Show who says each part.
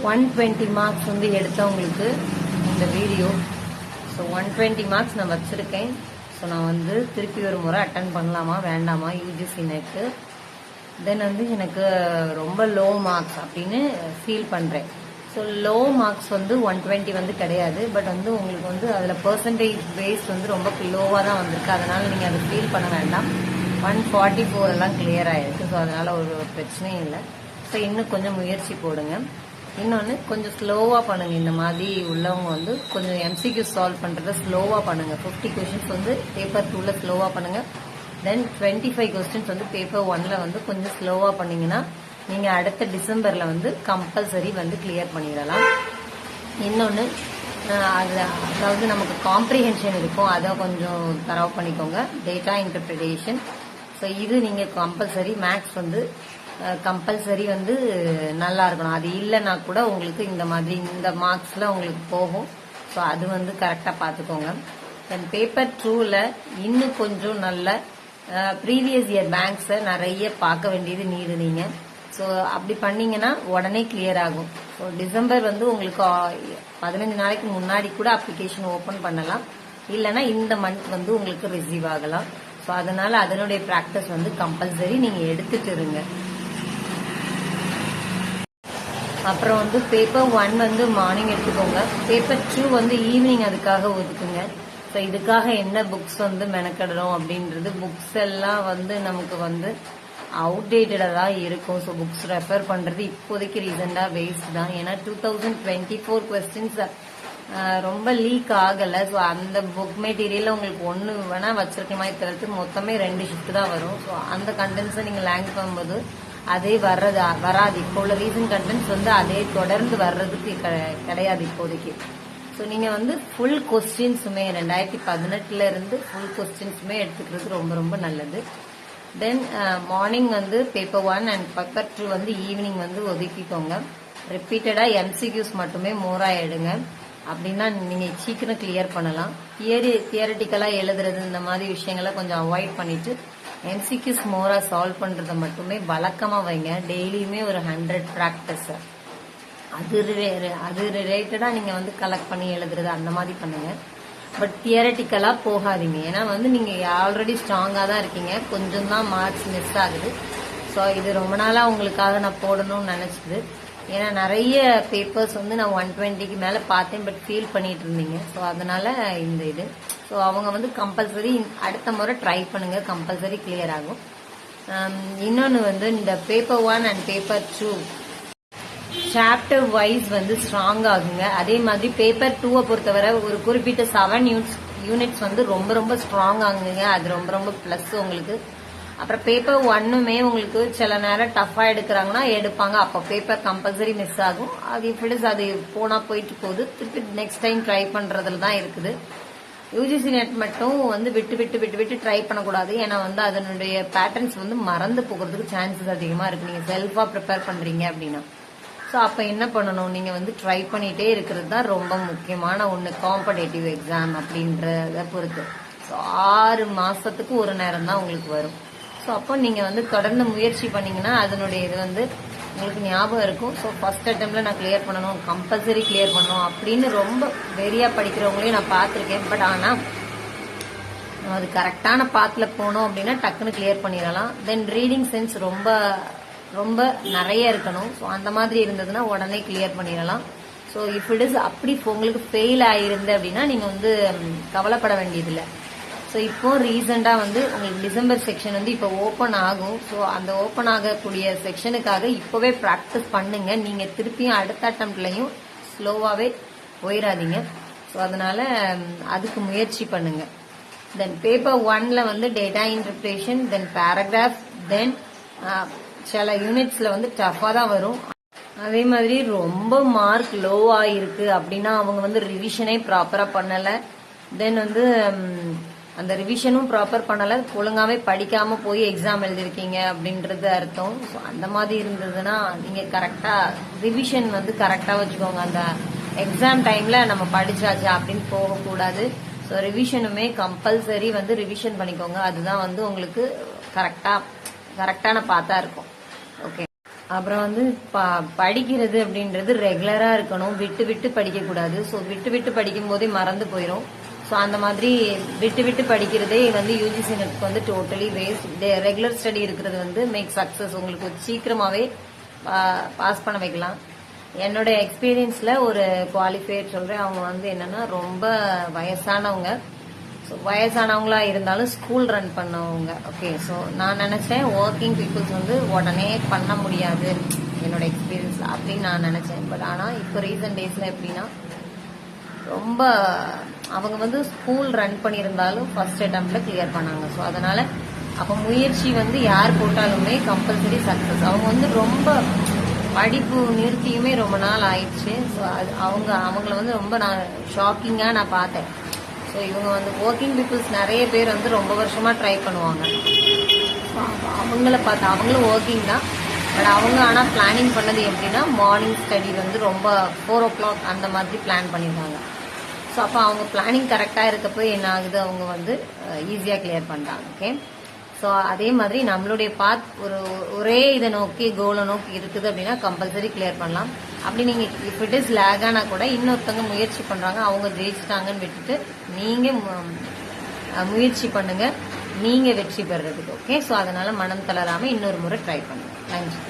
Speaker 1: 120 marks வந்து எடுத்தவங்களுக்கு இந்த video. So 120 marks நான் வச்சுருக்கேன். ஸோ நான் வந்து திருப்பி ஒரு முறை அட்டன் பண்ணலாமா வேண்டாமா யூஜிசி நெட்டு. தென் வந்து எனக்கு ரொம்ப லோ மார்க்ஸ் அப்படின்னு ஃபீல் பண்ணுறேன். ஸோ லோ மார்க்ஸ் வந்து 120 வந்து கிடையாது. பட் வந்து உங்களுக்கு வந்து அதில் பர்சன்டேஜ் பேஸ் வந்து ரொம்ப லோவாக தான் வந்திருக்கு. அதனால் நீங்கள் அதை ஃபீல் பண்ண வேண்டாம். 144 எல்லாம் கிளியர் ஆகிருக்கு. ஸோ அதனால் ஒரு பிரச்சனையும் இல்லை. ஸோ இன்னும் கொஞ்சம் முயற்சி போடுங்க. இன்னொன்று கொஞ்சம் ஸ்லோவாக பண்ணுங்கள். இந்த மாதிரி உள்ளவங்க வந்து கொஞ்சம் எம்சிக்யூ சால்வ் பண்ணுறத ஸ்லோவாக பண்ணுங்கள். 50 கொஸ்டின்ஸ் வந்து பேப்பர் 2ல ஸ்லோவாக பண்ணுங்கள். தென் 25 கொஸ்டின்ஸ் வந்து பேப்பர் 1ல வந்து கொஞ்சம் ஸ்லோவாக பண்ணிங்கன்னா நீங்கள் அடுத்த டிசம்பரில் வந்து கம்பல்சரி வந்து கிளியர் பண்ணிடலாம். இன்னொன்று அதாவது நமக்கு காம்ப்ரிஹென்ஷன் இருக்கும், அதை கொஞ்சம் தரவு பண்ணிக்கோங்க. Data interpretation. ஸோ இது நீங்கள் கம்பல்சரி மேக்ஸ் வந்து கம்பல்சரி வந்து நல்லா இருக்கணும். அது இல்லைன்னா கூட உங்களுக்கு இந்த மாதிரி இந்த மார்க்ஸில் உங்களுக்கு போகும். ஸோ அது வந்து கரெக்டாக பார்த்துக்கோங்க. தென் பேப்பர் 2ல இன்னும் கொஞ்சம் நல்ல ப்ரீவியஸ் இயர் பேங்க்ஸை நிறைய பார்க்க வேண்டியது நீடு நீங்கள். ஸோ அப்படி பண்ணீங்கன்னா உடனே கிளியர் ஆகும். ஸோ டிசம்பர் வந்து உங்களுக்கு 15 நாளைக்கு முன்னாடி கூட அப்ளிகேஷன் ஓப்பன் பண்ணலாம். இல்லைன்னா இந்த மந்த் வந்து உங்களுக்கு ரிசீவ் ஆகலாம். ஸோ அதனால அதனுடைய ப்ராக்டிஸ் வந்து கம்பல்சரி நீங்கள் எடுத்துட்டு இருங்க. அப்புறம் வந்து பேப்பர் 1 வந்து மார்னிங் எடுத்துக்கோங்க. பேப்பர் 2 வந்து ஈவினிங் அதுக்காக ஒதுக்குங்க. ஸோ இதுக்காக என்ன புக்ஸ் வந்து மெனக்கடணும் அப்படின்றது, புக்ஸ் எல்லாம் வந்து நமக்கு வந்து அவுடேட்டடாக தான் இருக்கும். ஸோ புக்ஸ் ரெஃபர் பண்ணுறது இப்போதைக்கு ரீசெண்டாக வேஸ்ட் தான். ஏன்னா 2024 கொஸ்டின்ஸ் ரொம்ப லீக் ஆகலை. ஸோ அந்த புக் மெட்டீரியலில் உங்களுக்கு ஒன்று வேணால் வச்சிருக்கணுமா தவிர்த்து மொத்தமே 2 ஷிஃப்ட் தான் வரும். ஸோ அந்த கண்டென்ட்ஸை நீங்கள் லேங்க் பண்ணும்போது அதே வராது. இப்போ உள்ள ரீசன்ட் கண்டென்ட்ஸ் வந்து அதே தொடர்ந்து வர்றதுக்கு கிடையாது இப்போதைக்கு. ஸோ நீங்கள் வந்து ஃபுல் கொஸ்டின்ஸுமே 2018 இருந்து ஃபுல் கொஸ்டின்ஸுமே எடுத்துக்கிறது ரொம்ப ரொம்ப நல்லது. தென் மார்னிங் வந்து பேப்பர் 1 அண்ட் பேப்பர் 2 வந்து ஈவினிங் வந்து ஒதுக்கிக்கோங்க. ரிப்பீட்டடாக எம்சிக்யூஸ் மட்டுமே மோராக எடுங்க. அப்படின்னா நீங்கள் சீக்கிரம் கிளியர் பண்ணலாம். தியரட்டிக்கலாக எழுதுறது இந்த மாதிரி விஷயங்களை கொஞ்சம் அவாய்ட் பண்ணிட்டு எம்சிக்யூஸ் மோரா சால்வ் பண்றதை மட்டுமே வழக்கமா வைங்க. டெய்லியுமே ஒரு 100 ப்ராக்டிஸ். அது ரிலேட்டடா நீங்க வந்து கலெக்ட் பண்ணி எழுதுறது அந்த மாதிரி பண்ணுங்க. பட் தியரட்டிக்கலா போகாதீங்க. ஏன்னா வந்து நீங்க ஆல்ரெடி ஸ்ட்ராங்கா தான் இருக்கீங்க. கொஞ்சம் தான் மார்க்ஸ் மிஸ் ஆகுது. ஸோ இது ரொம்ப நாளா உங்களுக்காக நான் போடணும்னு நினைச்சது. ஏன்னா நிறைய பேப்பர்ஸ் வந்து நான் 120க்கு மேல பார்த்தேன். பட் ஃபீல் பண்ணிட்டு இருந்தீங்க. ஸோ அதனால இந்த இது. ஸோ அவங்க வந்து கம்பல்சரி அடுத்த முறை ட்ரை பண்ணுங்க. கம்பல்சரி கிளியர் ஆகும். இன்னொன்று வந்து இந்த paper 1 and paper 2 chapter wise வந்து ஸ்ட்ராங் ஆகுங்க. அதே மாதிரி பேப்பர் 2 பொறுத்தவரை ஒரு குறிப்பிட்ட 7 யூனிட்ஸ் வந்து ரொம்ப ரொம்ப ஸ்ட்ராங் ஆகுங்க. அது ரொம்ப ரொம்ப பிளஸ் உங்களுக்கு. அப்புறம் பேப்பர் 1மே உங்களுக்கு சில நேரம் டஃபா எடுக்கிறாங்கன்னா எடுப்பாங்க. அப்போ பேப்பர் கம்பல்சரி மிஸ் ஆகும். அது இப்படிஸ் அது போனா போயிட்டு போகுது. திருப்பி நெக்ஸ்ட் டைம் ட்ரை பண்றதுல தான் இருக்குது. யூஜிசி நெட் மட்டும் வந்து விட்டு ட்ரை பண்ணக்கூடாது. ஏன்னா வந்து அதனுடைய பேட்டர்ன்ஸ் வந்து மறந்து போகிறதுக்கு சான்சஸ் அதிகமா இருக்கு. நீங்க செல்ஃபா ப்ரிப்பேர் பண்றீங்க அப்படின்னா. ஸோ அப்போ என்ன பண்ணணும், நீங்க வந்து ட்ரை பண்ணிட்டே இருக்கிறது தான் ரொம்ப முக்கியமான ஒன்று. காம்படேட்டிவ் எக்ஸாம் அப்படின்றத பொறுத்து. ஸோ 6 மாசத்துக்கு ஒரு நேரம் தான் உங்களுக்கு வரும். ஸோ அப்போ நீங்க வந்து தொடர்ந்து முயற்சி பண்ணீங்கன்னா அதனுடைய இது வந்து உங்களுக்கு ஞாபகம் இருக்கும். ஸோ ஃபர்ஸ்ட் அட்டெம்ப்ட்ல நான் கிளியர் பண்ணணும், கம்பல்சரி கிளியர் பண்ணணும் அப்படின்னு ரொம்ப வெறியா படிக்கிறவங்களையும் நான் பார்த்துருக்கேன். பட் ஆனால் அது கரெக்டான பாத்துல போனோம் அப்படின்னா டக்குன்னு கிளியர் பண்ணிடலாம். தென் ரீடிங் சென்ஸ் ரொம்ப ரொம்ப நிறைய இருக்கணும். ஸோ அந்த மாதிரி இருந்ததுன்னா உடனே கிளியர் பண்ணிடலாம். ஸோ இஃப் இட் இஸ் அப்படி உங்களுக்கு ஃபெயில் ஆயிருந்து அப்படின்னா நீங்க வந்து கவலைப்பட வேண்டியதில்லை. ஸோ இப்போ ரீசெண்டாக வந்து உங்களுக்கு டிசம்பர் செக்ஷன் வந்து இப்போ ஓப்பன் ஆகும். ஸோ அந்த ஓப்பன் ஆகக்கூடிய செக்ஷனுக்காக இப்போவே ப்ராக்டிஸ் பண்ணுங்க. நீங்கள் திருப்பியும் அடுத்த அட்டம்ப்ட்லையும் ஸ்லோவாகவே போயிடாதீங்க. ஸோ அதனால அதுக்கு முயற்சி பண்ணுங்க. தென் பேப்பர் 1ல வந்து டேட்டா இன்டர்பிரேஷன், தென் பேராகிராஃப், தென் சில யூனிட்ஸ்ல வந்து டஃபா தான் வரும். அதே மாதிரி ரொம்ப மார்க் லோவா இருக்கு அப்படின்னா அவங்க வந்து ரிவிஷனே ப்ராப்பரா பண்ணல. தென் வந்து அந்த ரிவிஷனும் ப்ராப்பர் பண்ணல, ஒழுங்காவே படிக்காம போய் எக்ஸாம் எழுதிருக்கீங்க அப்படின்றது அர்த்தம். ஸோ அந்த மாதிரி இருந்ததுன்னா நீங்க கரெக்டா ரிவிஷன் வந்து கரெக்டா வச்சுக்கோங்க. அந்த எக்ஸாம் டைம்ல நம்ம படிச்சாச்சு அப்படின்னு போகக்கூடாது. ஸோ ரிவிஷனுமே கம்பல்சரி வந்து ரிவிஷன் பண்ணிக்கோங்க. அதுதான் வந்து உங்களுக்கு கரெக்டான பாத்தா இருக்கும். ஓகே. அப்புறம் வந்து படிக்கிறது அப்படின்றது ரெகுலரா இருக்கணும், விட்டு விட்டு படிக்க கூடாது. ஸோ விட்டு விட்டு படிக்கும் போதே மறந்து போயிடும். ஸோ அந்த மாதிரி விட்டு விட்டு படிக்கிறதே வந்து யூஜிசி நெட்க்கு வந்து டோட்டலி வேஸ்ட். ரெகுலர் ஸ்டடி இருக்கிறது வந்து மேக் சக்சஸ், உங்களுக்கு சீக்கிரமாவே பாஸ் பண்ண வைக்கலாம். என்னோட எக்ஸ்பீரியன்ஸ்ல ஒரு குவாலிஃபையர் சொல்றேன். அவங்க வந்து என்னன்னா ரொம்ப வயசானவங்க. ஸோ வயசானவங்களா இருந்தாலும் ஸ்கூல் ரன் பண்ணவங்க. ஓகே, ஸோ நான் நினைச்சேன் ஒர்க்கிங் பீப்புள்ஸ் வந்து உடனே பண்ண முடியாது என்னோட எக்ஸ்பீரியன்ஸ்ல அப்படின்னு நான் நினைச்சேன். பட் ஆனா இப்போ ரீசன்ட் டேஸ்ல எப்படின்னா ரொம்ப அவங்க வந்து ஸ்கூல் ரன் பண்ணியிருந்தாலும் ஃபர்ஸ்ட் அட்டெம்ப்ட்ல கிளியர் பண்ணாங்க. ஸோ அதனால அப்போ முயற்சி வந்து யார் போட்டாலுமே கம்பல்சரி சக்சஸ். அவங்க வந்து ரொம்ப படிப்பு நிறுத்தியுமே ரொம்ப நாள் ஆயிடுச்சு. ஸோ அது அவங்கள வந்து ரொம்ப நான் ஷாக்கிங்கா நான் பார்த்தேன். ஸோ இவங்க வந்து ஒர்க்கிங் பீப்புள்ஸ் நிறைய பேர் வந்து ரொம்ப வருஷமா ட்ரை பண்ணுவாங்க. அவங்கள பார்த்தா அவங்களும் ஒர்க்கிங் தான். பட் அவங்க ஆனால் பிளானிங் பண்ணது எப்படின்னா மார்னிங் ஸ்டடி வந்து ரொம்ப 4 o'clock அந்த மாதிரி பிளான் பண்ணியிருந்தாங்க. ஸோ அப்போ அவங்க பிளானிங் கரெக்டாக இருக்கப்போ என்ன ஆகுது, அவங்க வந்து ஈஸியாக கிளியர் பண்ணிட்டாங்க. ஓகே, ஸோ அதே மாதிரி நம்மளுடைய பாத் ஒரே இதை நோக்கி கோலை நோக்கி இருக்குது அப்படின்னா கம்பல்சரி கிளியர் பண்ணலாம். அப்படி நீங்கள் இஃப் இட் இஸ் லேகானா கூட இன்னொருத்தவங்க முயற்சி பண்ணுறாங்க, அவங்க ஜெயிச்சிட்டாங்கன்னு விட்டுட்டு நீங்கள் முயற்சி பண்ணுங்க, நீங்கள் வெற்றி பெறதுக்கு. ஓகே, ஸோ அதனால மனம் தளராமல் இன்னொரு முறை ட்ரை பண்ணுங்க. நன்றி.